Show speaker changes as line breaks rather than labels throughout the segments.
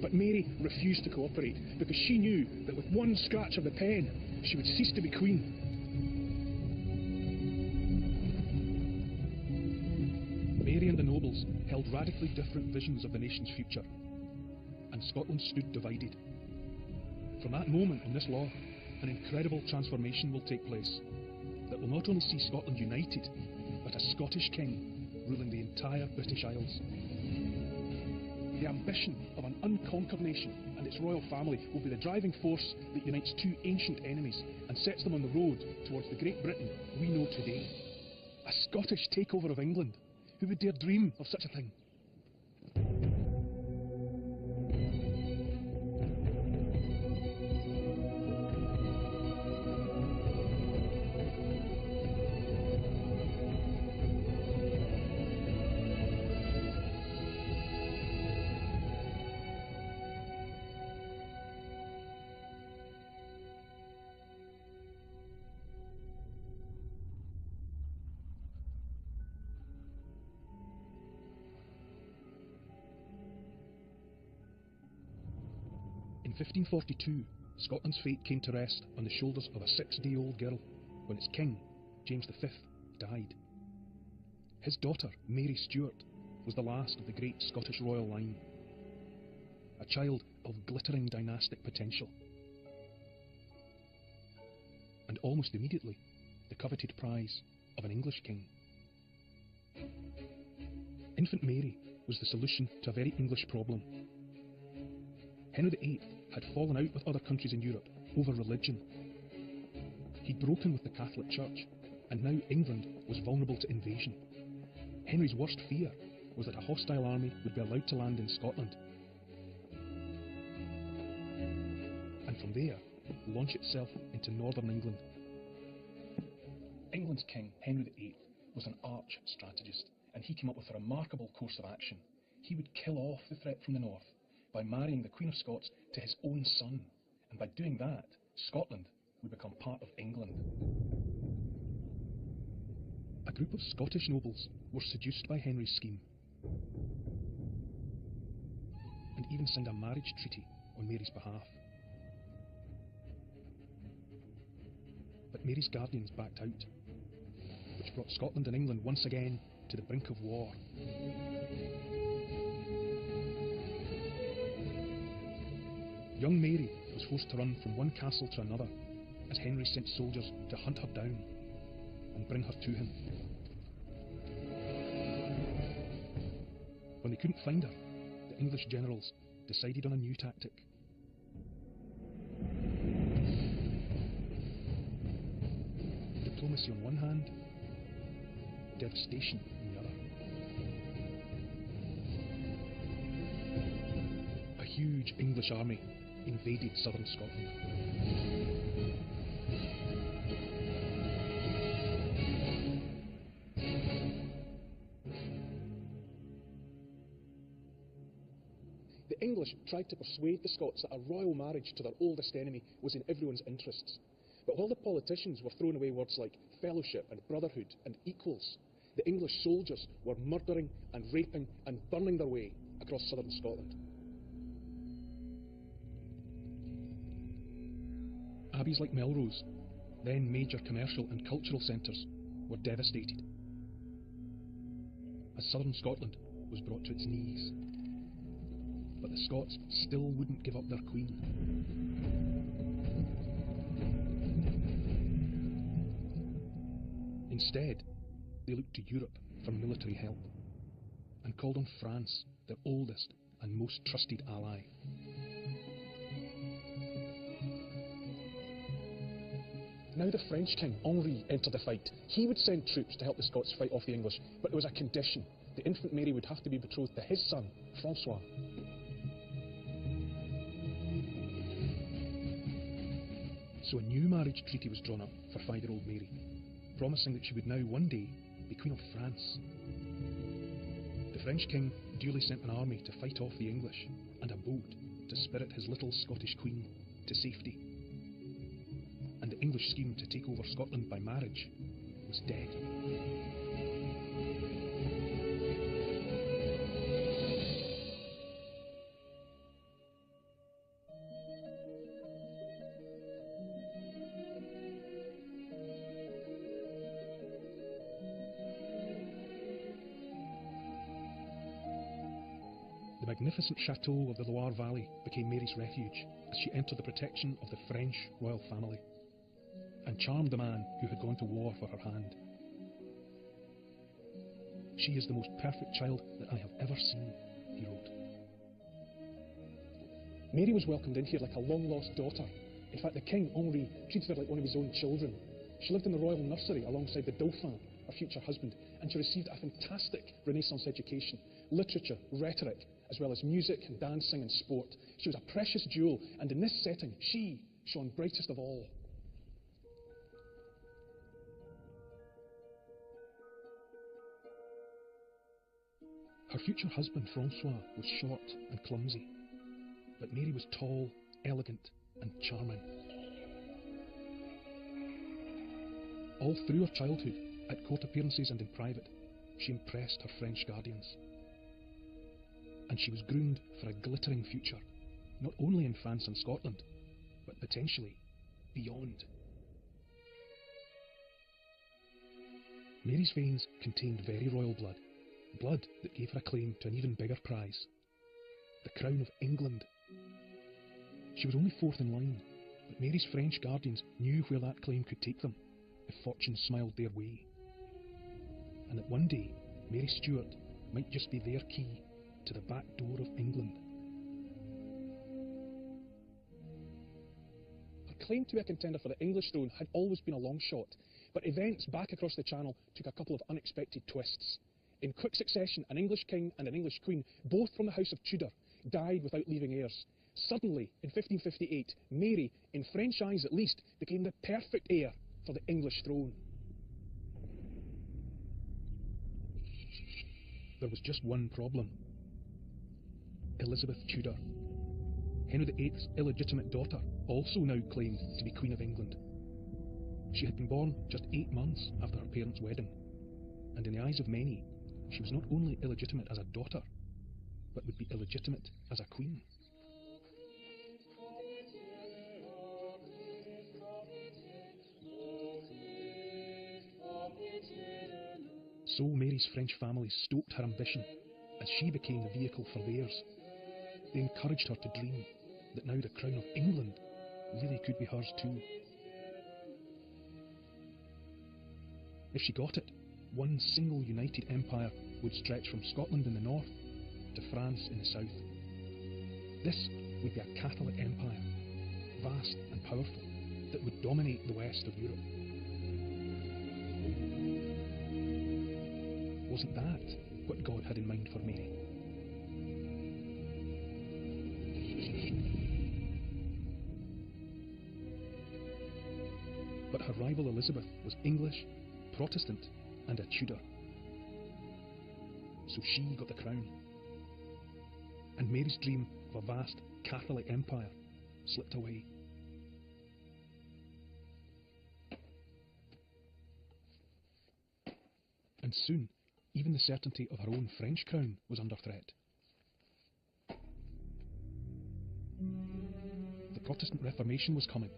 But Mary refused to cooperate because she knew that with one scratch of the pen, she would cease to be queen. Mary and the nobles held radically different visions of the nation's future, and Scotland stood divided. From that moment in this law, an incredible transformation will take place that will not only see Scotland united, but a Scottish king ruling the entire British Isles. The ambition of an unconquered nation and its royal family will be the driving force that unites two ancient enemies and sets them on the road towards the Great Britain we know today. A Scottish takeover of England. Who would dare dream of such a thing? In 1542, Scotland's fate came to rest on the shoulders of a 6-day-old girl when its king, James V, died. His daughter, Mary Stuart, was the last of the great Scottish royal line, a child of glittering dynastic potential. And almost immediately, the coveted prize of an English king. Infant Mary was the solution to a very English problem. Henry VIII had fallen out with other countries in Europe over religion. He'd broken with the Catholic Church, and now England was vulnerable to invasion. Henry's worst fear was that a hostile army would be allowed to land in Scotland, and from there launch itself into northern England. England's king, Henry VIII, was an arch strategist, and he came up with a remarkable course of action. He would kill off the threat from the north by marrying the Queen of Scots to his own son, and by doing that, Scotland would become part of England. A group of Scottish nobles were seduced by Henry's scheme, and even signed a marriage treaty on Mary's behalf. But Mary's guardians backed out, which brought Scotland and England once again to the brink of war. Young Mary was forced to run from one castle to another as Henry sent soldiers to hunt her down and bring her to him. When they couldn't find her, the English generals decided on a new tactic. Diplomacy on one hand, devastation on the other. A huge English army invaded southern Scotland. The English tried to persuade the Scots that a royal marriage to their oldest enemy was in everyone's interests. But while the politicians were throwing away words like fellowship and brotherhood and equals, the English soldiers were murdering and raping and burning their way across southern Scotland. Abbeys like Melrose, then major commercial and cultural centres, were devastated as southern Scotland was brought to its knees. But the Scots still wouldn't give up their queen. Instead, they looked to Europe for military help and called on France, their oldest and most trusted ally. Now the French king, Henri, entered the fight. He would send troops to help the Scots fight off the English, but there was a condition. The infant Mary would have to be betrothed to his son, Francois. So a new marriage treaty was drawn up for 5-year-old Mary, promising that she would now one day be Queen of France. The French king duly sent an army to fight off the English, and a boat to spirit his little Scottish queen to safety. And the English scheme to take over Scotland by marriage was dead. magnificent chateau of the Loire Valley became Mary's refuge as she entered the protection of the French royal family and charmed the man who had gone to war for her hand. She is the most perfect child that I have ever seen, he wrote.
Mary was welcomed in here like a long-lost daughter. In fact, the king, Henri, treated her like one of his own children. She lived in the royal nursery alongside the Dauphin, her future husband, and she received a fantastic Renaissance education, literature, rhetoric, as well as music and dancing and sport. She was a precious jewel, and in this setting, she shone brightest of all.
Her future husband, Francois, was short and clumsy, but Mary was tall, elegant, and charming. All through her childhood, at court appearances and in private, she impressed her French guardians. And she was groomed for a glittering future, not only in France and Scotland, but potentially beyond. Mary's veins contained very royal blood, blood that gave her a claim to an even bigger prize, the crown of England. She was only fourth in line, but Mary's French guardians knew where that claim could take them if fortune smiled their way, and that one day Mary Stuart might just be their key to the back door of England.
Her claim to be a contender for the English throne had always been a long shot, but events back across the Channel took a couple of unexpected twists. In quick succession, an English king and an English queen, both from the House of Tudor, died without leaving heirs. Suddenly, in 1558, Mary, in French eyes at least, became the perfect heir for the English throne.
There was just one problem. Elizabeth Tudor, Henry VIII's illegitimate daughter, also now claimed to be Queen of England. She had been born just 8 months after her parents' wedding, and in the eyes of many, she was not only illegitimate as a daughter, but would be illegitimate as a queen. So Mary's French family stoked her ambition as she became the vehicle for theirs. They encouraged her to dream that now the crown of England really could be hers too. If she got it, one single united empire would stretch from Scotland in the north to France in the south. This would be a Catholic empire, vast and powerful, that would dominate the west of Europe. Wasn't that what God had in mind for Mary? But her rival Elizabeth was English, Protestant, and a Tudor. So she got the crown. And Mary's dream of a vast Catholic empire slipped away. And soon, even the certainty of her own French crown was under threat. The Protestant Reformation was coming.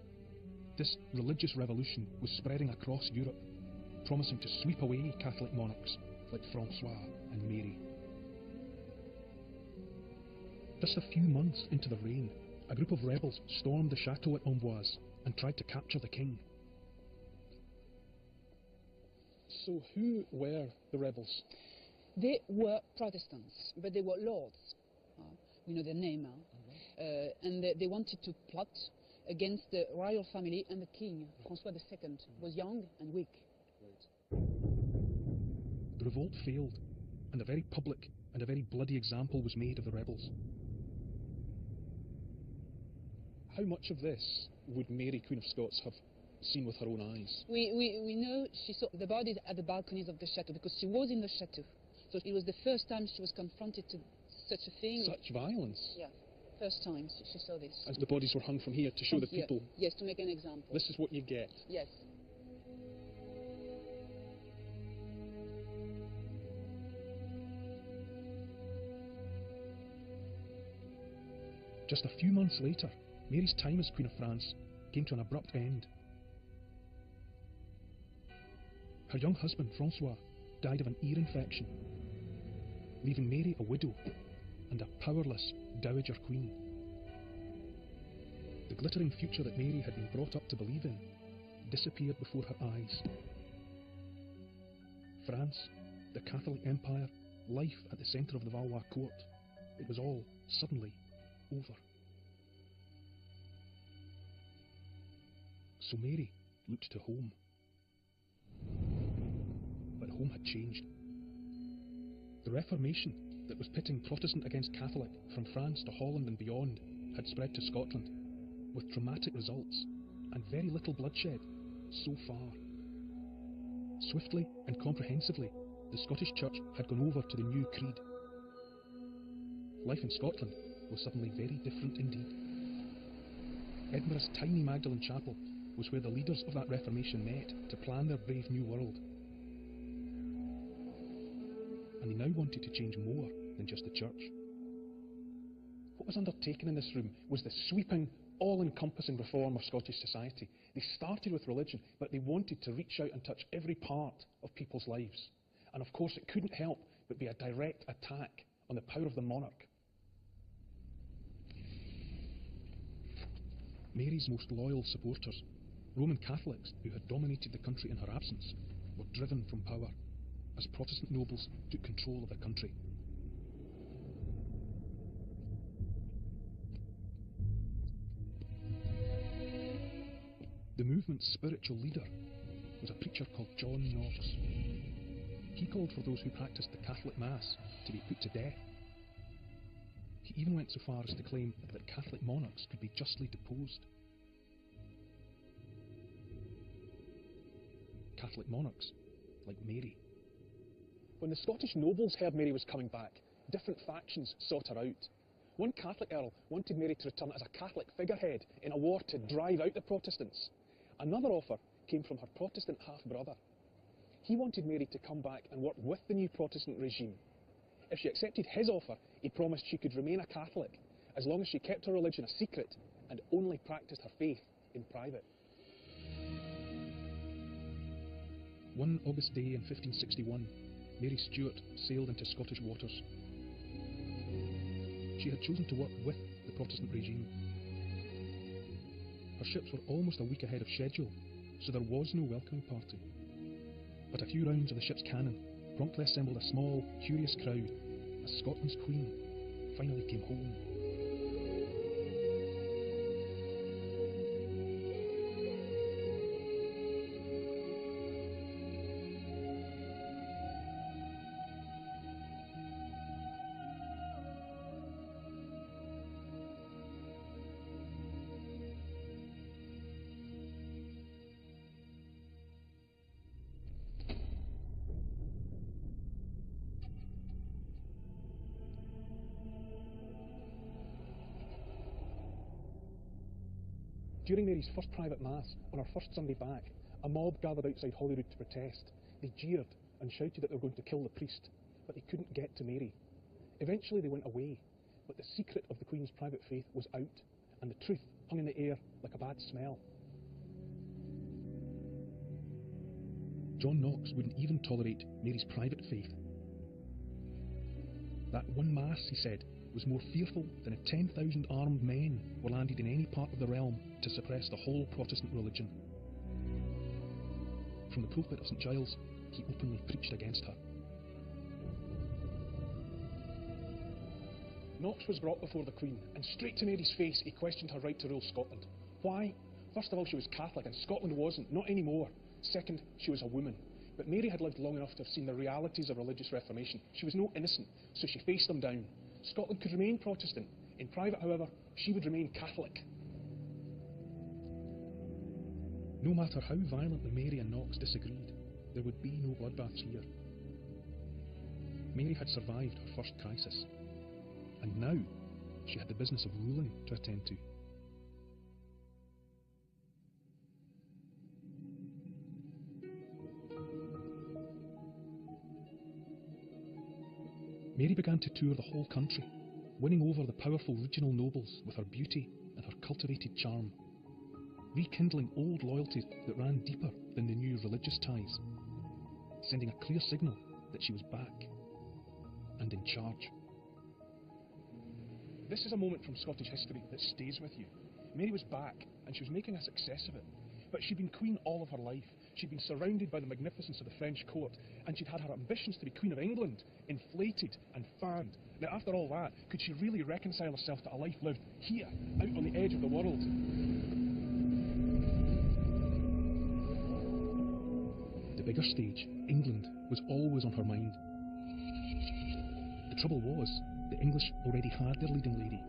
This religious revolution was spreading across Europe, promising to sweep away Catholic monarchs like Francois and Mary. Just a few months into the reign, a group of rebels stormed the chateau at Amboise and tried to capture the king.
So who were the rebels?
They were Protestants, but they were lords. We know their name now. And they wanted to plot against the royal family, and the king, Francois II, was young and weak.
The revolt failed, and a very public and a very bloody example was made of the rebels.
How much of this would Mary, Queen of Scots, have seen with her own eyes?
We know she saw the bodies at the balconies of the chateau, because she was in the chateau. So it was the first time she was confronted to such a thing.
Such violence?
Yeah, first time she saw this.
As the bodies were hung from here to show the people.
Yes, to make an example.
This is what you get.
Yes.
Just a few months later, Mary's time as Queen of France came to an abrupt end. Her young husband, Francois, died of an ear infection, leaving Mary a widow and a powerless dowager queen. The glittering future that Mary had been brought up to believe in disappeared before her eyes. France, the Catholic Empire, life at the centre of the Valois court, it was all suddenly over. So Mary looked to home. But home had changed. The Reformation that was pitting Protestant against Catholic from France to Holland and beyond had spread to Scotland, with dramatic results and very little bloodshed so far. Swiftly and comprehensively, the Scottish Church had gone over to the new creed. Life in Scotland was suddenly very different indeed. Edinburgh's tiny Magdalen Chapel was where the leaders of that Reformation met to plan their brave new world. And they now wanted to change more than just the church.
What was undertaken in this room was the sweeping, all-encompassing reform of Scottish society. They started with religion, but they wanted to reach out and touch every part of people's lives. And of course, it couldn't help but be a direct attack on the power of the monarch.
Mary's most loyal supporters, Roman Catholics who had dominated the country in her absence, were driven from power as Protestant nobles took control of the country. The movement's spiritual leader was a preacher called John Knox. He called for those who practiced the Catholic Mass to be put to death. He even went so far as to claim that Catholic monarchs could be justly deposed. Catholic monarchs like Mary.
When the Scottish nobles heard Mary was coming back, different factions sought her out. One Catholic earl wanted Mary to return as a Catholic figurehead in a war to drive out the Protestants. Another offer came from her Protestant half-brother. He wanted Mary to come back and work with the new Protestant regime. If she accepted his offer, he promised she could remain a Catholic as long as she kept her religion a secret and only practiced her faith in private.
One August day in 1561, Mary Stuart sailed into Scottish waters. She had chosen to work with the Protestant regime. Her ships were almost a week ahead of schedule, so there was no welcoming party. But a few rounds of the ship's cannon promptly assembled a small, curious crowd as Scotland's Queen finally came home.
During Mary's first private mass, on her first Sunday back, a mob gathered outside Holyrood to protest. They jeered and shouted that they were going to kill the priest, but they couldn't get to Mary. Eventually they went away, but the secret of the Queen's private faith was out, and the truth hung in the air like a bad smell.
John Knox wouldn't even tolerate Mary's private faith. That one mass, he said, was more fearful than if 10,000 armed men were landed in any part of the realm to suppress the whole Protestant religion. From the pulpit of St Giles, he openly preached against her.
Knox was brought before the Queen, and straight to Mary's face he questioned her right to rule Scotland. Why? First of all, she was Catholic, and Scotland wasn't, not anymore. Second, she was a woman. But Mary had lived long enough to have seen the realities of religious reformation. She was no innocent, so she faced them down. Scotland could remain Protestant. In private, however, she would remain Catholic.
No matter how violently Mary and Knox disagreed, there would be no bloodbaths here. Mary had survived her first crisis, and now she had the business of ruling to attend to. Mary began to tour the whole country, winning over the powerful regional nobles with her beauty and her cultivated charm, rekindling old loyalties that ran deeper than the new religious ties, sending a clear signal that she was back and in charge.
This is a moment from Scottish history that stays with you. Mary was back, and she was making a success of it. But she'd been queen all of her life. She'd been surrounded by the magnificence of the French court, and she'd had her ambitions to be Queen of England inflated and fanned. Now, after all that, could she really reconcile herself to a life lived here, out on the edge of the world?
The bigger stage, England, was always on her mind. The trouble was, the English already had their leading lady.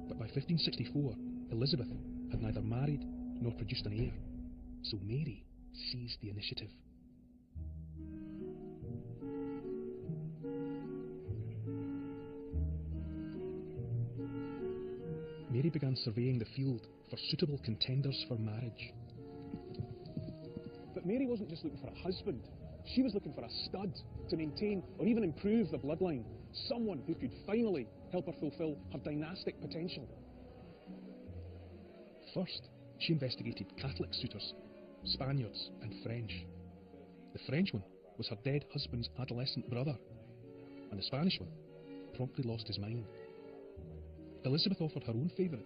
But by 1564, Elizabeth had neither married nor produced an heir, so Mary seized the initiative. Mary began surveying the field for suitable contenders for marriage.
But Mary wasn't just looking for a husband. She was looking for a stud to maintain or even improve the bloodline. Someone who could finally help her fulfill her dynastic potential.
First, she investigated Catholic suitors, Spaniards and French. The French one was her dead husband's adolescent brother, and the Spanish one promptly lost his mind. Elizabeth offered her own favourite,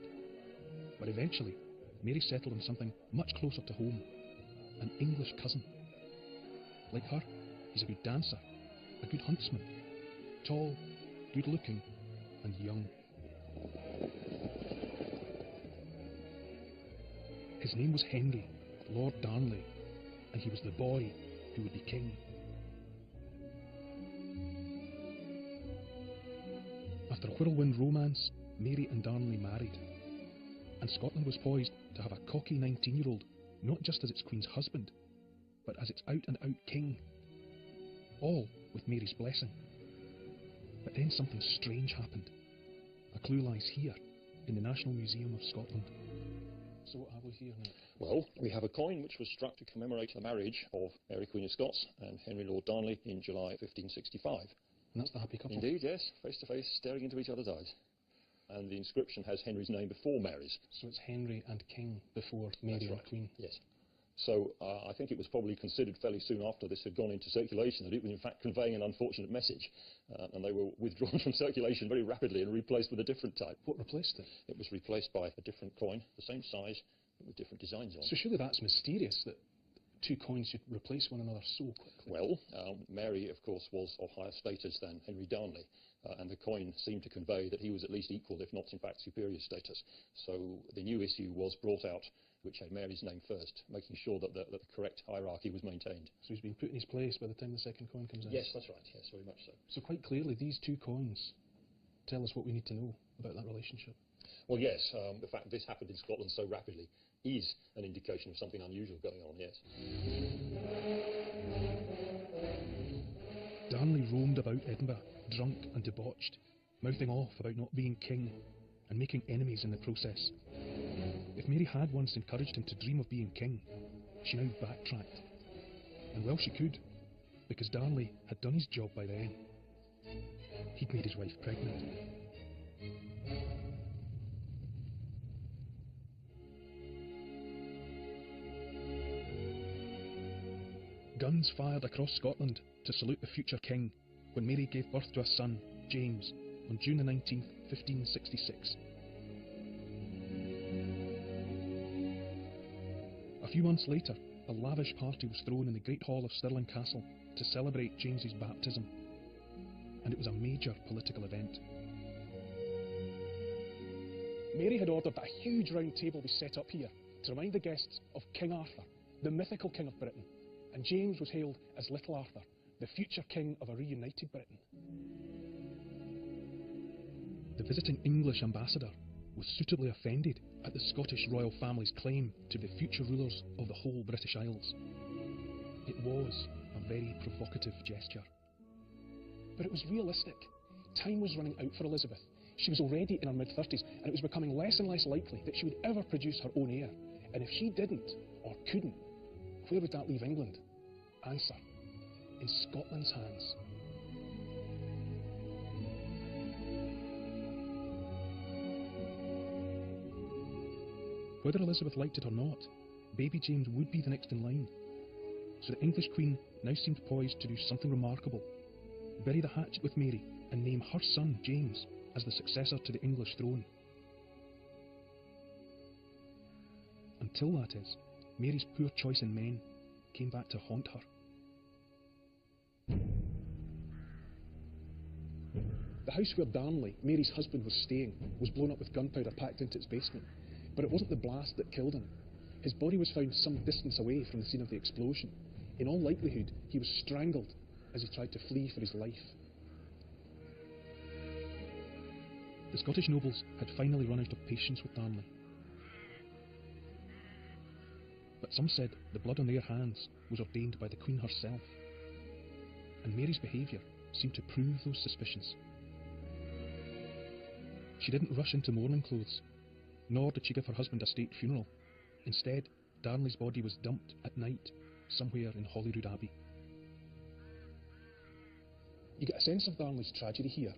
but eventually Mary settled on something much closer to home, an English cousin. Like her, he's a good dancer, a good huntsman, tall, good-looking and young. His name was Henry, Lord Darnley, and he was the boy who would be king. After a whirlwind romance, Mary and Darnley married, and Scotland was poised to have a cocky 19-year-old not just as its queen's husband, but as its out-and-out king, all with Mary's blessing. But then something strange happened. A clue lies here, in the National Museum of Scotland.
So what have we here now?
Well, we have a coin which was struck to commemorate the marriage of Mary Queen of Scots and Henry Lord Darnley in July 1565.
And that's the happy couple.
Indeed, yes, face to face, staring into each other's eyes. And the inscription has Henry's name before Mary's.
So it's Henry and King before Mary and Queen.
Yes. So I think it was probably considered fairly soon after this had gone into circulation that it was in fact conveying an unfortunate message. And they were withdrawn from circulation very rapidly and replaced with a different type.
What replaced it?
It was replaced by a different coin, the same size, but with different designs on it.
So surely that's mysterious that two coins should replace one another so quickly.
Well, Mary, of course, was of higher status than Henry Darnley, and the coin seemed to convey that he was at least equal, if not in fact superior status. So the new issue was brought out, which had Mary's name first, making sure that the correct hierarchy was maintained.
So he's been put in his place by the time the second coin comes out?
Yes, that's right, yes, very much so.
So quite clearly these two coins tell us what we need to know about that relationship.
Well, yes, the fact this happened in Scotland so rapidly is an indication of something unusual going on, yes.
Darnley roamed about Edinburgh, drunk and debauched, mouthing off about not being king and making enemies in the process. If Mary had once encouraged him to dream of being king, she now backtracked. And well she could, because Darnley had done his job by then. He'd made his wife pregnant. Guns fired across Scotland to salute the future king when Mary gave birth to a son, James, on June the 19th, 1566. A few months later, a lavish party was thrown in the Great Hall of Stirling Castle to celebrate James's baptism, and it was a major political event.
Mary had ordered that a huge round table be set up here to remind the guests of King Arthur, the mythical King of Britain, and James was hailed as Little Arthur, the future king of a reunited Britain.
The visiting English ambassador was suitably offended at the Scottish royal family's claim to be future rulers of the whole British Isles. It was a very provocative gesture.
But it was realistic. Time was running out for Elizabeth. She was already in her mid-30s, and it was becoming less and less likely that she would ever produce her own heir. And if she didn't, or couldn't, where would that leave England? Answer: in Scotland's hands.
Whether Elizabeth liked it or not, baby James would be the next in line. So the English Queen now seemed poised to do something remarkable: bury the hatchet with Mary and name her son, James, as the successor to the English throne. Until, that is, Mary's poor choice in men came back to haunt her.
The house where Darnley, Mary's husband, was staying was blown up with gunpowder packed into its basement. But it wasn't the blast that killed him. His body was found some distance away from the scene of the explosion. In all likelihood, he was strangled as he tried to flee for his life.
The Scottish nobles had finally run out of patience with Darnley. But some said the blood on their hands was ordained by the Queen herself, and Mary's behaviour seemed to prove those suspicions. She didn't rush into mourning clothes, nor did she give her husband a state funeral. Instead, Darnley's body was dumped at night somewhere in Holyrood Abbey.
You get a sense of Darnley's tragedy here.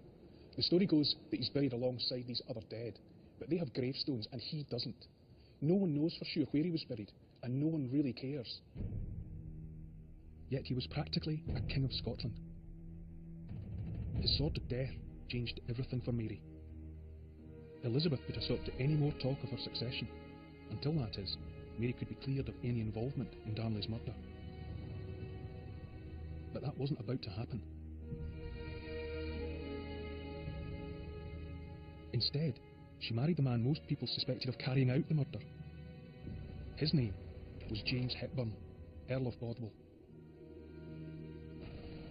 The story goes that he's buried alongside these other dead, but they have gravestones and he doesn't. No one knows for sure where he was buried, and no one really cares.
Yet he was practically a king of Scotland. His sordid death changed everything for Mary. Elizabeth put a stop to any more talk of her succession, until, that is, Mary could be cleared of any involvement in Darnley's murder. But that wasn't about to happen. Instead, she married the man most people suspected of carrying out the murder. His name was James Hepburn, Earl of Bothwell.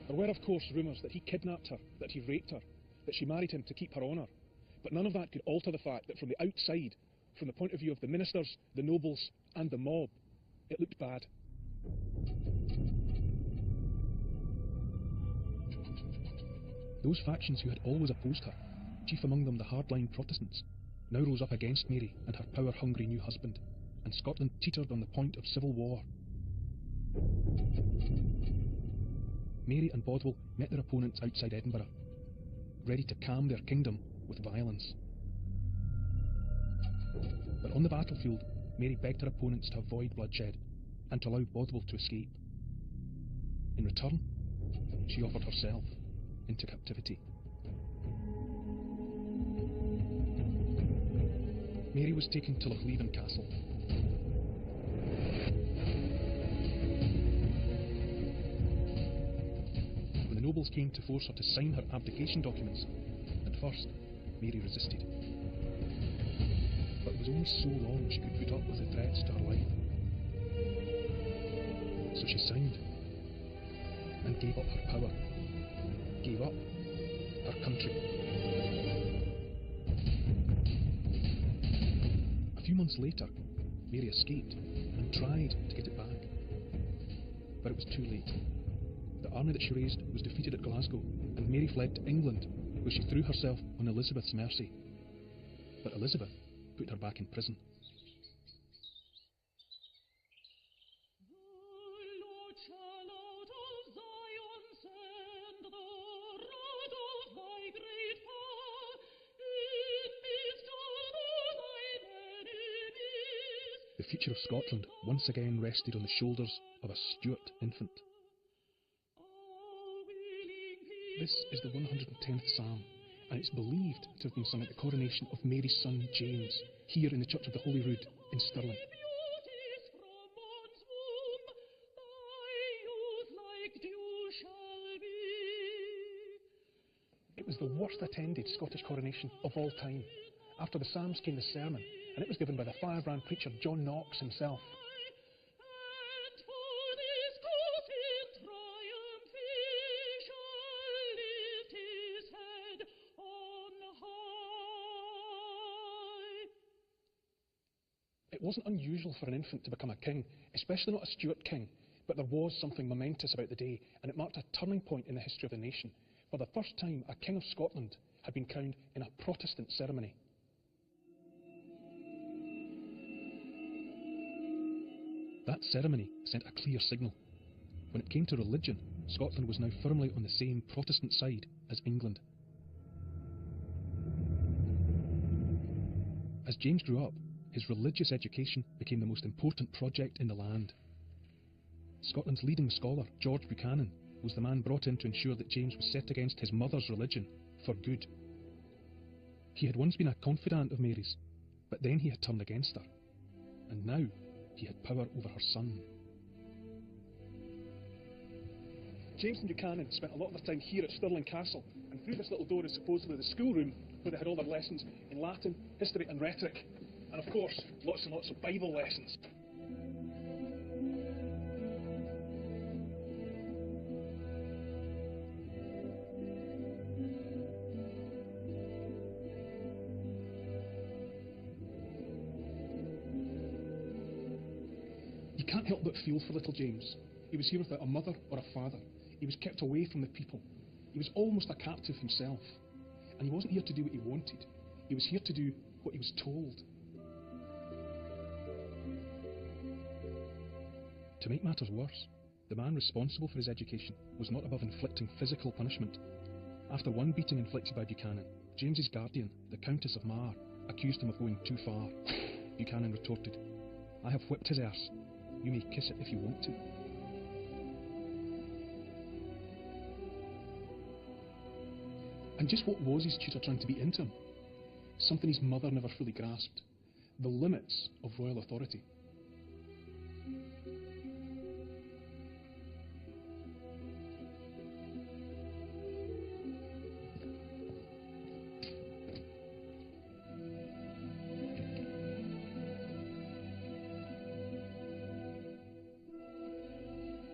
There were, of course, rumours that he kidnapped her, that he raped her, that she married him to keep her honour. But none of that could alter the fact that from the outside, from the point of view of the ministers, the nobles, and the mob, it looked bad.
Those factions who had always opposed her, chief among them the hardline Protestants, now rose up against Mary and her power-hungry new husband, and Scotland teetered on the point of civil war. Mary and Bothwell met their opponents outside Edinburgh, ready to calm their kingdom with violence. But on the battlefield, Mary begged her opponents to avoid bloodshed and to allow Bothwell to escape. In return, she offered herself into captivity. Mary was taken to Lochleven Castle. When the nobles came to force her to sign her abdication documents, at first, Mary resisted. But it was only so long she could put up with the threats to her life. So she signed, and gave up her power, gave up her country. A few months later, Mary escaped and tried to get it back. But it was too late. The army that she raised was defeated at Glasgow, and Mary fled to England, where she threw herself on Elizabeth's mercy. But Elizabeth put her back in prison. The future of Scotland once again rested on the shoulders of a Stuart infant. This is the 110th Psalm, and it's believed to have been sung at the coronation of Mary's son James, here in the Church of the Holyrood in Stirling. It was the worst attended Scottish coronation of all time. After the Psalms came the sermon, and it was given by the firebrand preacher John Knox himself. It wasn't unusual for an infant to become a king, especially not a Stuart king, but there was something momentous about the day, and it marked a turning point in the history of the nation. For the first time, a king of Scotland had been crowned in a Protestant ceremony. That ceremony sent a clear signal. When it came to religion, Scotland was now firmly on the same Protestant side as England. As James grew up, his religious education became the most important project in the land. Scotland's leading scholar, George Buchanan, was the man brought in to ensure that James was set against his mother's religion for good. He had once been a confidant of Mary's, but then he had turned against her, and now he had power over her son.
James and Buchanan spent a lot of their time here at Stirling Castle, and through this little door is supposedly the schoolroom where they had all their lessons in Latin, history and rhetoric, and of course, lots and lots of Bible lessons. You can't help but feel for little James. He was here without a mother or a father. He was kept away from the people. He was almost a captive himself. And he wasn't here to do what he wanted. He was here to do what he was told.
To make matters worse, the man responsible for his education was not above inflicting physical punishment. After one beating inflicted by Buchanan, James's guardian, the Countess of Mar, accused him of going too far. Buchanan retorted, "I have whipped his arse. You may kiss it if you want to." And just what was his tutor trying to beat into him? Something his mother never fully grasped: the limits of royal authority.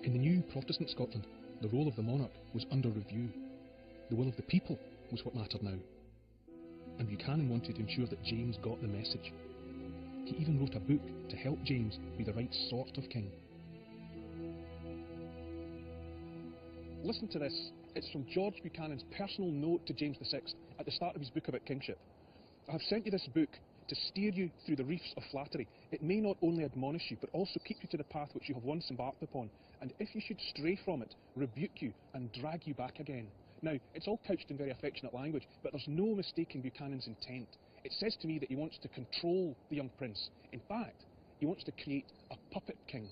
In the new Protestant Scotland, the role of the monarch was under review. The will of the people was what mattered now. And Buchanan wanted to ensure that James got the message. He even wrote a book to help James be the right sort of king.
Listen to this. It's from George Buchanan's personal note to James VI at the start of his book about kingship. "I have sent you this book to steer you through the reefs of flattery. It may not only admonish you, but also keep you to the path which you have once embarked upon. And if you should stray from it, rebuke you and drag you back again." Now, it's all couched in very affectionate language, but there's no mistaking Buchanan's intent. It says to me that he wants to control the young prince. In fact, he wants to create a puppet king.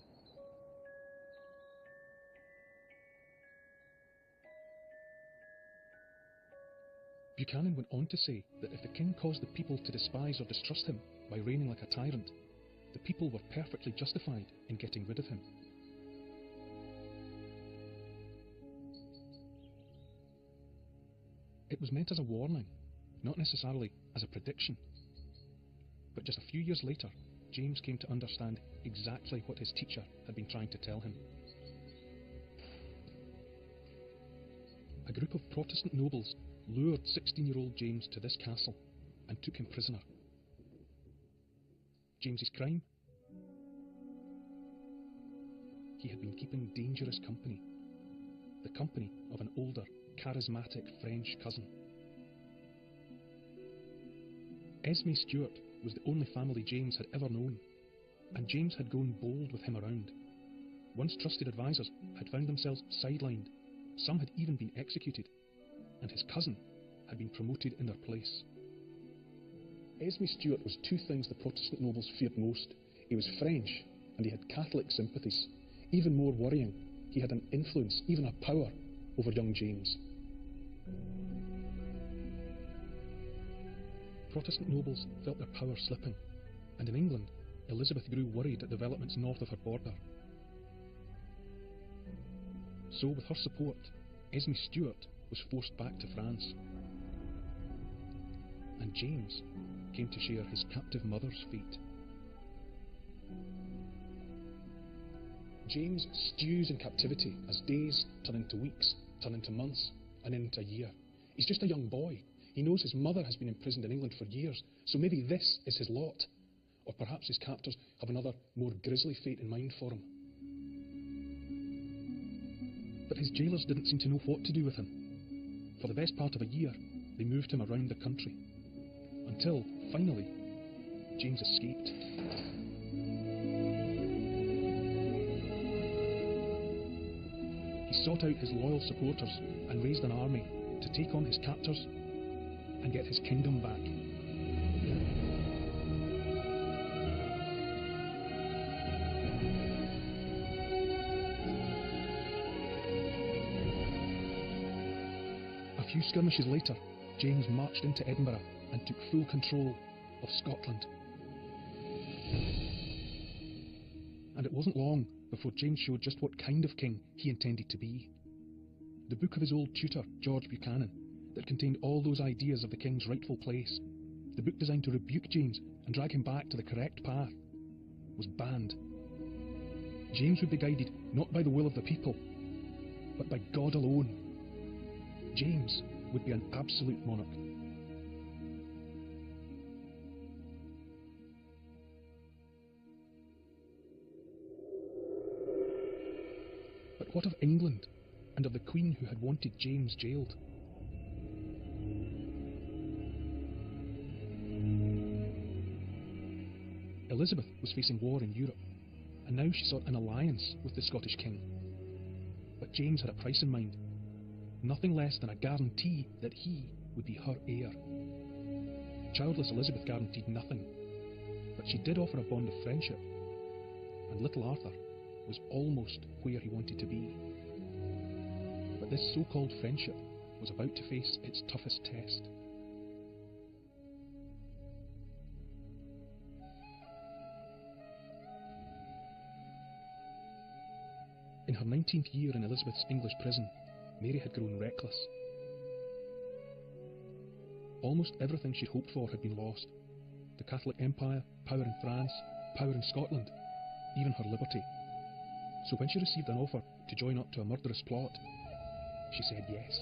Buchanan went on to say that if the king caused the people to despise or distrust him by reigning like a tyrant, the people were perfectly justified in getting rid of him. It was meant as a warning, not necessarily as a prediction. But just a few years later, James came to understand exactly what his teacher had been trying to tell him. A group of Protestant nobles lured 16-year-old James to this castle and took him prisoner. James's crime? He had been keeping dangerous company. The company of an older, charismatic French cousin. Esme Stuart was the only family James had ever known, and James had grown bold with him around. Once trusted advisors had found themselves sidelined, some had even been executed, and his cousin had been promoted in their place.
Esme Stuart was two things the Protestant nobles feared most. He was French, and he had Catholic sympathies. Even more worrying, he had an influence, even a power, over young James.
Protestant nobles felt their power slipping, and in England, Elizabeth grew worried at developments north of her border. So, with her support, Esme Stuart was forced back to France. And James came to share his captive mother's fate.
James stews in captivity as days turn into weeks, turn into months, and into a year. He's just a young boy. He knows his mother has been imprisoned in England for years, so maybe this is his lot. Or perhaps his captors have another, more grisly fate in mind for him.
But his jailers didn't seem to know what to do with him. For the best part of a year, they moved him around the country. Until, finally, James escaped. He sought out his loyal supporters and raised an army to take on his captors and get his kingdom back. A few skirmishes later, James marched into Edinburgh and took full control of Scotland. And it wasn't long before James showed just what kind of king he intended to be. The book of his old tutor, George Buchanan, that contained all those ideas of the king's rightful place, the book designed to rebuke James and drag him back to the correct path, was banned. James would be guided not by the will of the people, but by God alone. James would be an absolute monarch. But what of England, and of the Queen who had wanted James jailed? Elizabeth was facing war in Europe, and now she sought an alliance with the Scottish king. But James had a price in mind, nothing less than a guarantee that he would be her heir. Childless Elizabeth guaranteed nothing, but she did offer a bond of friendship, and little Arthur was almost where he wanted to be. But this so-called friendship was about to face its toughest test. In her 19th year in Elizabeth's English prison, Mary had grown reckless. Almost everything she'd hoped for had been lost. The Catholic Empire, power in France, power in Scotland, even her liberty. So when she received an offer to join up to a murderous plot, she said yes.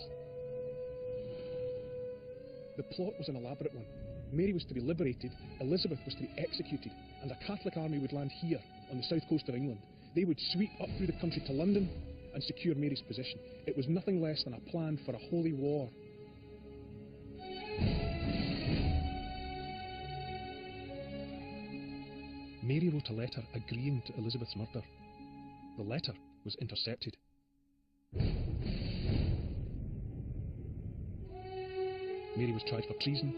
The plot was an elaborate one. Mary was to be liberated, Elizabeth was to be executed, and a Catholic army would land here on the south coast of England. They would sweep up through the country to London and secure Mary's position. It was nothing less than a plan for a holy war.
Mary wrote a letter agreeing to Elizabeth's murder. The letter was intercepted. Mary was tried for treason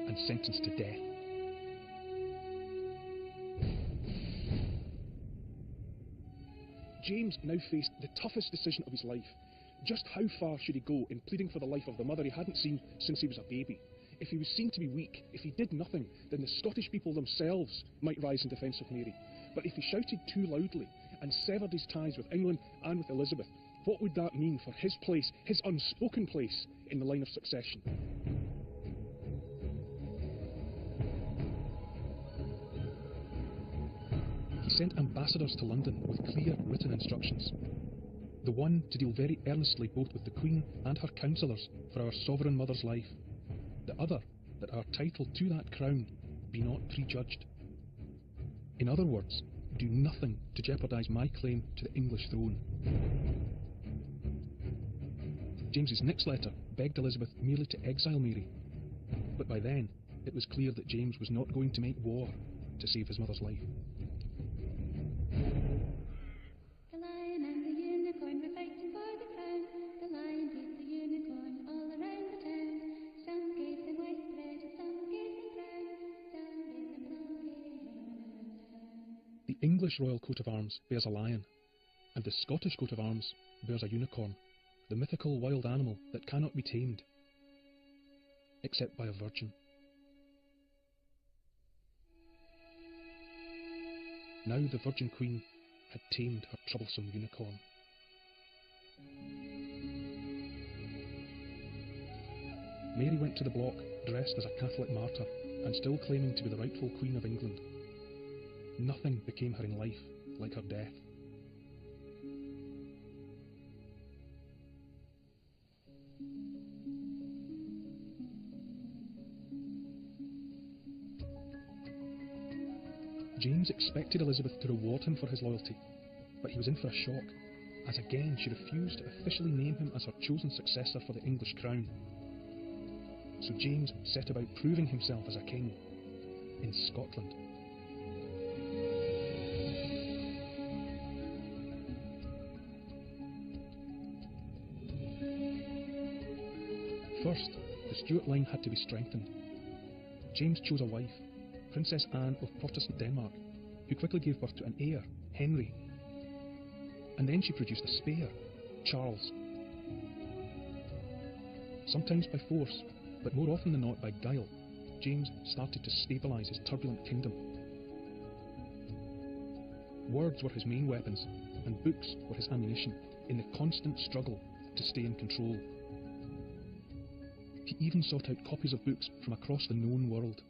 and sentenced to death.
James now faced the toughest decision of his life. Just how far should he go in pleading for the life of the mother he hadn't seen since he was a baby? If he was seen to be weak, if he did nothing, then the Scottish people themselves might rise in defence of Mary. But if he shouted too loudly and severed his ties with England and with Elizabeth, what would that mean for his place, his unspoken place, in the line of succession?
He sent ambassadors to London with clear written instructions. The one to deal very earnestly both with the Queen and her councillors for our sovereign mother's life. The other, that our title to that crown be not prejudged. In other words, do nothing to jeopardise my claim to the English throne. James's next letter begged Elizabeth merely to exile Mary, but by then it was clear that James was not going to make war to save his mother's life.
The lion and the unicorn were fighting for the crown. The lion beat the unicorn all around the town. Some gave them white bread, some gave them brown, some gave them long hair.
The English royal coat of arms bears a lion, and the Scottish coat of arms bears a unicorn, the mythical wild animal that cannot be tamed, except by a virgin. Now the Virgin Queen had tamed her troublesome unicorn. Mary went to the block dressed as a Catholic martyr and still claiming to be the rightful Queen of England. Nothing became her in life like her death. James expected Elizabeth to reward him for his loyalty, but he was in for a shock, as again she refused to officially name him as her chosen successor for the English crown. So James set about proving himself as a king in Scotland. First, the Stuart line had to be strengthened. James chose a wife, Princess Anne of Protestant Denmark, who quickly gave birth to an heir, Henry. And then she produced a spare, Charles. Sometimes by force, but more often than not by guile, James started to stabilise his turbulent kingdom. Words were his main weapons, and books were his ammunition in the constant struggle to stay in control. He even sought out copies of books from across the known world.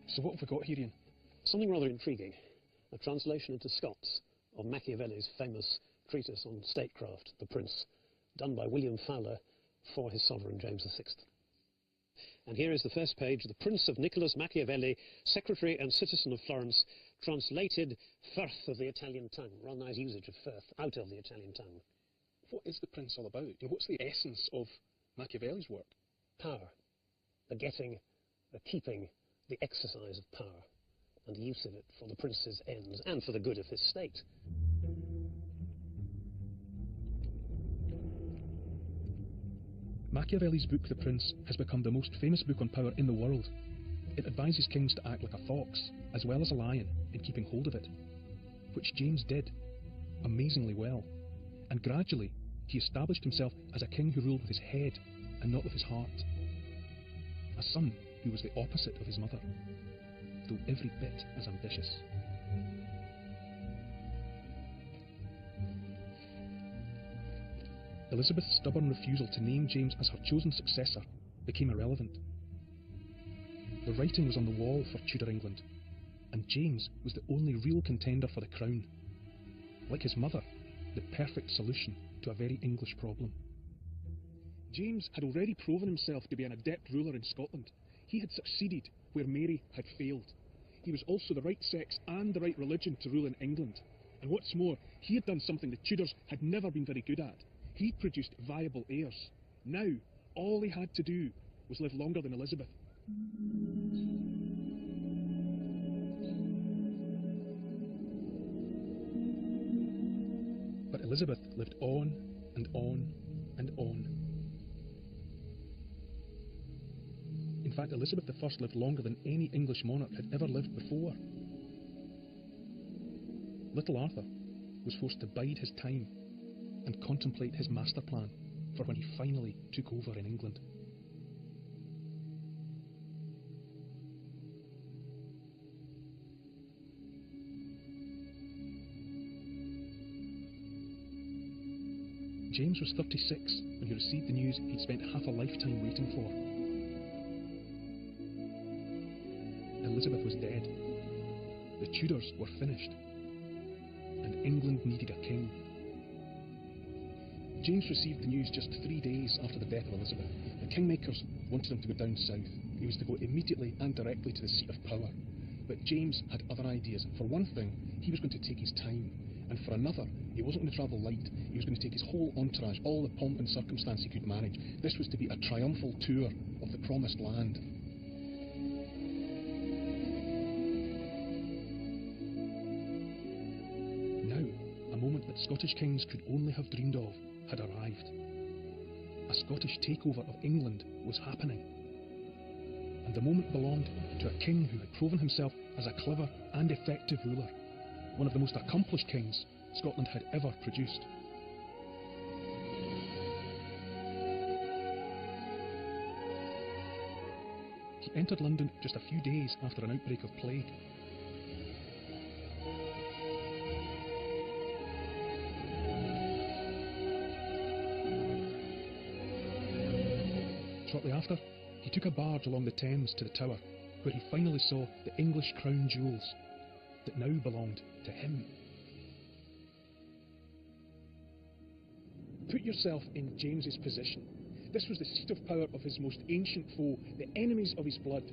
So what have we got here, Ian?
Something rather intriguing. A translation into Scots of Machiavelli's famous treatise on statecraft, The Prince, done by William Fowler for his sovereign James VI. And here is the first page: The Prince of Nicholas Machiavelli, Secretary and Citizen of Florence, translated Firth of the Italian tongue. Rather nice usage of Firth, out of the Italian tongue.
What is The Prince all about? What's the essence of Machiavelli's work?
Power. The getting, the keeping, the exercise of power, and the use of it for the prince's ends and for the good of his state.
Machiavelli's book The Prince has become the most famous book on power in the world. It advises kings to act like a fox, as well as a lion, in keeping hold of it, which James did, amazingly well, and gradually he established himself as a king who ruled with his head and not with his heart. A son who was the opposite of his mother, though every bit as ambitious. Elizabeth's stubborn refusal to name James as her chosen successor became irrelevant. The writing was on the wall for Tudor England, and James was the only real contender for the crown. Like his mother, the perfect solution to a very English problem.
James had already proven himself to be an adept ruler in Scotland. He had succeeded where Mary had failed. He was also the right sex and the right religion to rule in England. And what's more, he had done something the Tudors had never been very good at. He'd produced viable heirs. Now, all he had to do was live longer than Elizabeth.
But Elizabeth lived on and on and on. In fact, Elizabeth I lived longer than any English monarch had ever lived before. Little Arthur was forced to bide his time and contemplate his master plan for when he finally took over in England. James was 36 when he received the news he'd spent half a lifetime waiting for. Elizabeth was dead, the Tudors were finished, and England needed a king.
James received the news just 3 days after the death of Elizabeth. The kingmakers wanted him to go down south. He was to go immediately and directly to the seat of power. But James had other ideas. For one thing, he was going to take his time. And for another, he wasn't going to travel light. He was going to take his whole entourage, all the pomp and circumstance he could manage. This was to be a triumphal tour of the promised land.
Now, a moment that Scottish kings could only have dreamed of had arrived. A Scottish takeover of England was happening. And the moment belonged to a king who had proven himself as a clever and effective ruler, one of the most accomplished kings Scotland had ever produced. He entered London just a few days after an outbreak of plague. Shortly after, he took a barge along the Thames to the Tower, where he finally saw the English crown jewels that now belonged to him.
Put yourself in James's position. This was the seat of power of his most ancient foe, the enemies of his blood.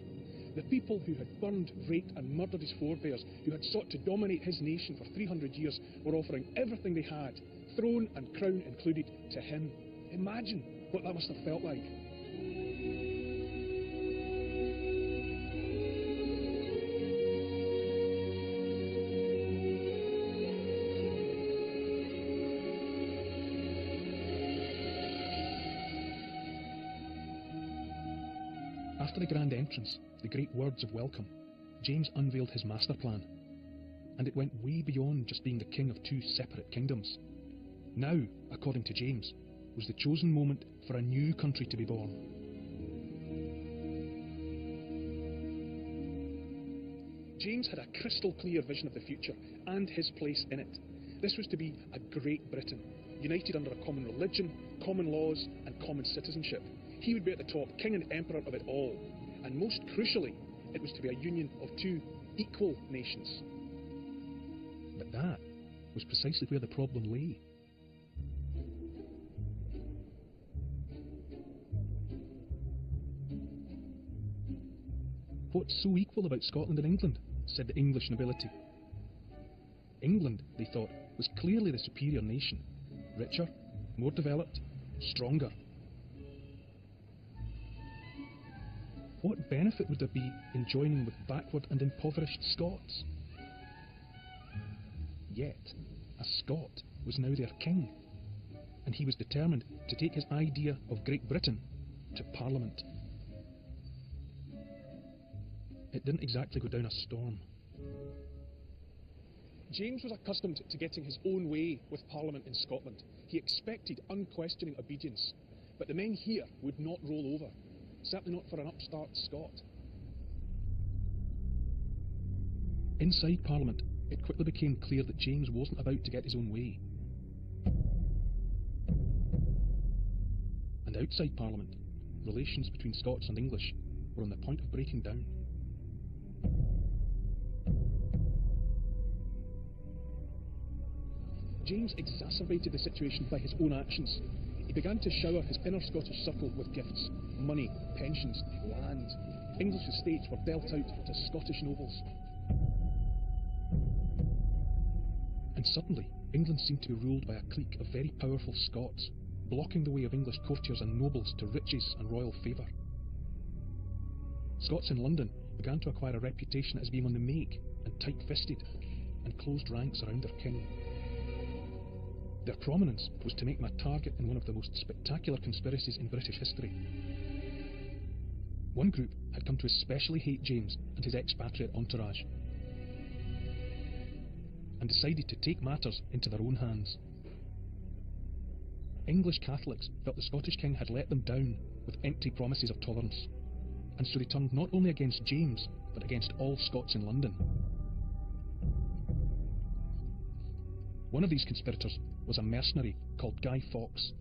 The people who had burned, raped and murdered his forebears, who had sought to dominate his nation for 300 years, were offering everything they had, throne and crown included, to him. Imagine what that must have felt like.
After the grand entrance, the great words of welcome, James unveiled his master plan, and it went way beyond just being the king of two separate kingdoms. Now, according to James, was the chosen moment for a new country to be born.
James had a crystal clear vision of the future and his place in it. This was to be a Great Britain, united under a common religion, common laws and common citizenship. He would be at the top, king and emperor of it all. And most crucially, it was to be a union of two equal nations.
But that was precisely where the problem lay. What's so equal about Scotland and England? Said the English nobility. England, they thought, was clearly the superior nation, richer, more developed, stronger. What benefit would there be in joining with backward and impoverished Scots? Yet, a Scot was now their king, and he was determined to take his idea of Great Britain to Parliament. It didn't exactly go down a storm.
James was accustomed to getting his own way with Parliament in Scotland. He expected unquestioning obedience, but the men here would not roll over, certainly not for an upstart Scot.
Inside Parliament, it quickly became clear that James wasn't about to get his own way. And outside Parliament, relations between Scots and English were on the point of breaking down.
James exacerbated the situation by his own actions. He began to shower his inner Scottish circle with gifts, money, pensions, land. English estates were dealt out to Scottish nobles.
And suddenly, England seemed to be ruled by a clique of very powerful Scots, blocking the way of English courtiers and nobles to riches and royal favour. Scots in London began to acquire a reputation as being on the make and tight-fisted, and closed ranks around their king. Their prominence was to make them a target in one of the most spectacular conspiracies in British history. One group had come to especially hate James and his expatriate entourage, and decided to take matters into their own hands. English Catholics felt the Scottish king had let them down with empty promises of tolerance, and so they turned not only against James, but against all Scots in London. One of these conspirators was a mercenary called Guy Fawkes.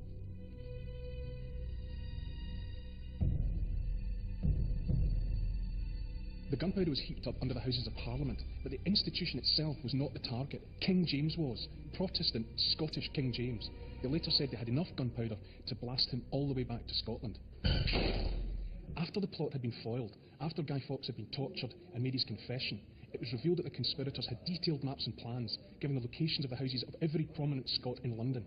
The gunpowder was heaped up under the Houses of Parliament, but the institution itself was not the target. King James was. Protestant Scottish King James. They later said they had enough gunpowder to blast him all the way back to Scotland. After the plot had been foiled, after Guy Fawkes had been tortured and made his confession, it was revealed that the conspirators had detailed maps and plans giving the locations of the houses of every prominent Scot in London.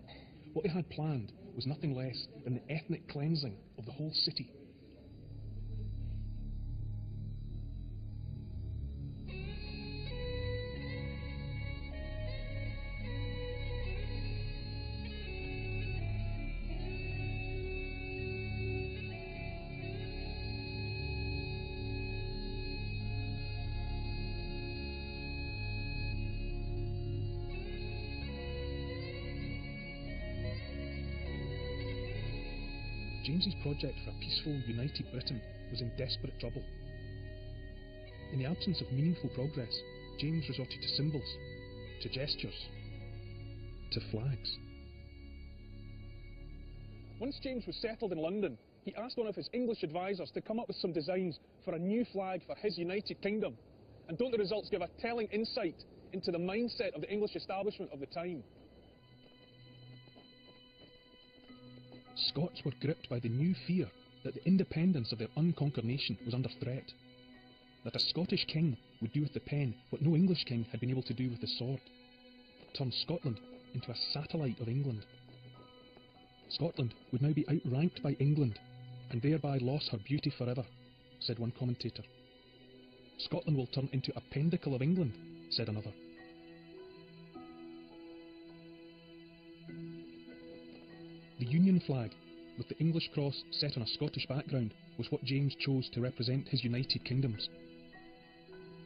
What they had planned was nothing less than the ethnic cleansing of the whole city. James's project for a peaceful, united Britain was in desperate trouble. In the absence of meaningful progress, James resorted to symbols, to gestures, to flags. Once James was settled in London, he asked one of his English advisors to come up with some designs for a new flag for his United Kingdom. And don't the results give a telling insight into the mindset of the English establishment of the time? Scots were gripped by the new fear that the independence of their unconquered nation was under threat, that a Scottish king would do with the pen what no English king had been able to do with the sword, turn Scotland into a satellite of England. Scotland would now be outranked by England, and thereby lost her beauty forever, said one commentator. Scotland will turn into a pendicle of England, said another. The Union flag, with the English cross set on a Scottish background, was what James chose to represent his united kingdoms.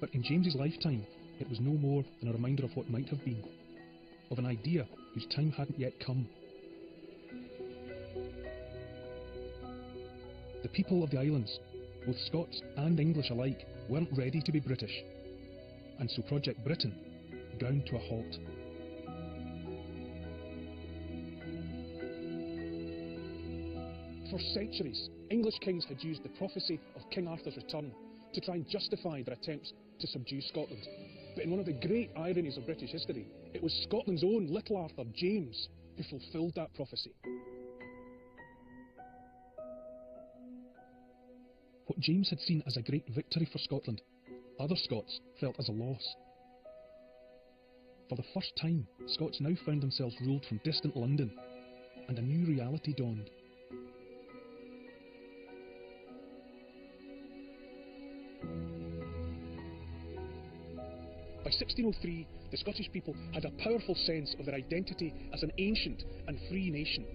But in James's lifetime, it was no more than a reminder of what might have been, of an idea whose time hadn't yet come.
The people of the islands, both Scots and English alike, weren't ready to be British, and so Project Britain ground to a halt.
For centuries, English kings had used the prophecy of King Arthur's return to try and justify their attempts to subdue Scotland. But in one of the great ironies of British history, it was Scotland's own little Arthur, James, who fulfilled that prophecy.
What James had seen as a great victory for Scotland, other Scots felt as a loss. For the first time, Scots now found themselves ruled from distant London, and a new reality dawned.
By 1603, the Scottish people had a powerful sense of their identity as an ancient and free nation,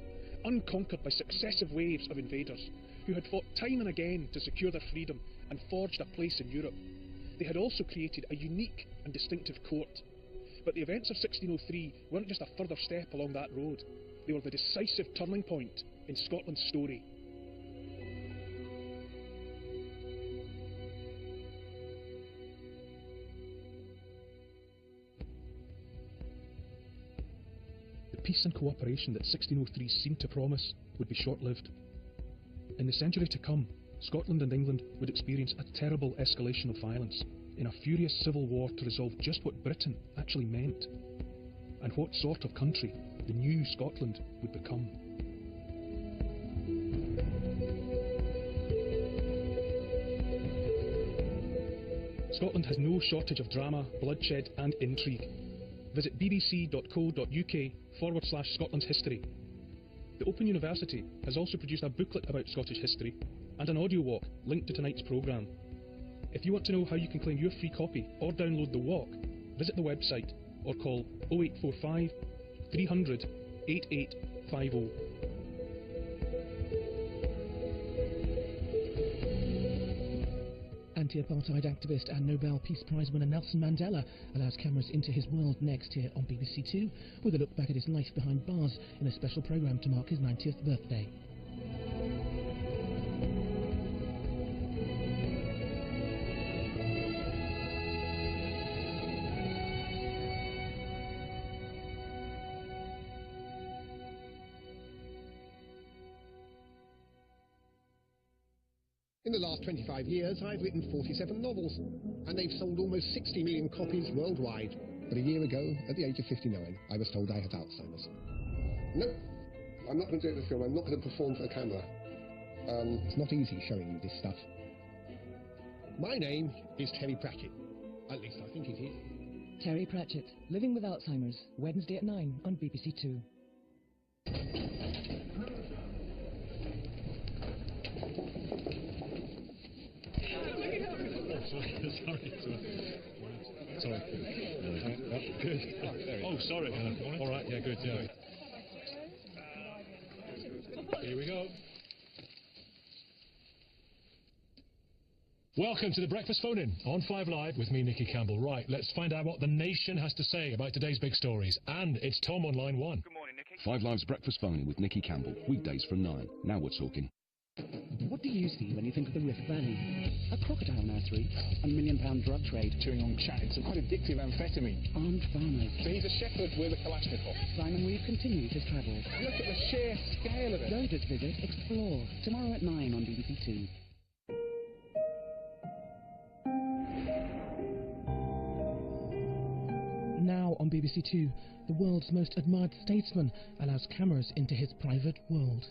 unconquered by successive waves of invaders, who had fought time and again to secure their freedom and forged a place in Europe. They had also created a unique and distinctive court. But the events of 1603 weren't just a further step along that road. They were the decisive turning point in Scotland's story.
The peace and cooperation that 1603 seemed to promise would be short-lived. In the century to come, Scotland and England would experience a terrible escalation of violence in a furious civil war to resolve just what Britain actually meant, and what sort of country the new Scotland would become. Scotland has no shortage of drama, bloodshed and intrigue. Visit bbc.co.uk/Scotland's history. The Open University has also produced a booklet about Scottish history and an audio walk linked to tonight's programme. If you want to know how you can claim your free copy or download the walk, visit the website or call 0845 300 8850.
Anti-apartheid activist and Nobel Peace Prize winner Nelson Mandela allows cameras into his world next here on BBC Two, with a look back at his life behind bars in a special programme to mark his 90th birthday.
In the last 25 years, I've written 47 novels, and they've sold almost 60 million copies worldwide. But a year ago, at the age of 59, I was told I had Alzheimer's. No, I'm not going to do the film. I'm not going to perform for the camera. It's not easy showing you this stuff. My name is Terry Pratchett. At least I think it is.
Terry Pratchett, Living with Alzheimer's, Wednesday at 9 on BBC Two.
Sorry. Good. Oh, sorry. All right. Yeah, good. Yeah. Here we go. Welcome to the Breakfast Phone-In on 5 Live with me, Nicky Campbell. Right, let's find out what the nation has to say about today's big stories. And it's Tom on line 1.
Good morning, Nicky.
5 Live's Breakfast Phone-In with Nicky Campbell, weekdays from 9. Now we're talking.
What do you see when you think of the Rift Valley? A crocodile nursery, a £1 million drug trade,
Chewing on chat, it's a quite addictive amphetamine.
armed farmers.
So he's a shepherd with a Kalashnikov.
Simon Reeve continues his travels.
Look at the sheer scale of it.
Don't just visit, explore. Tomorrow at 9 on BBC Two. Now on BBC Two, the world's most admired statesman allows cameras into his private world.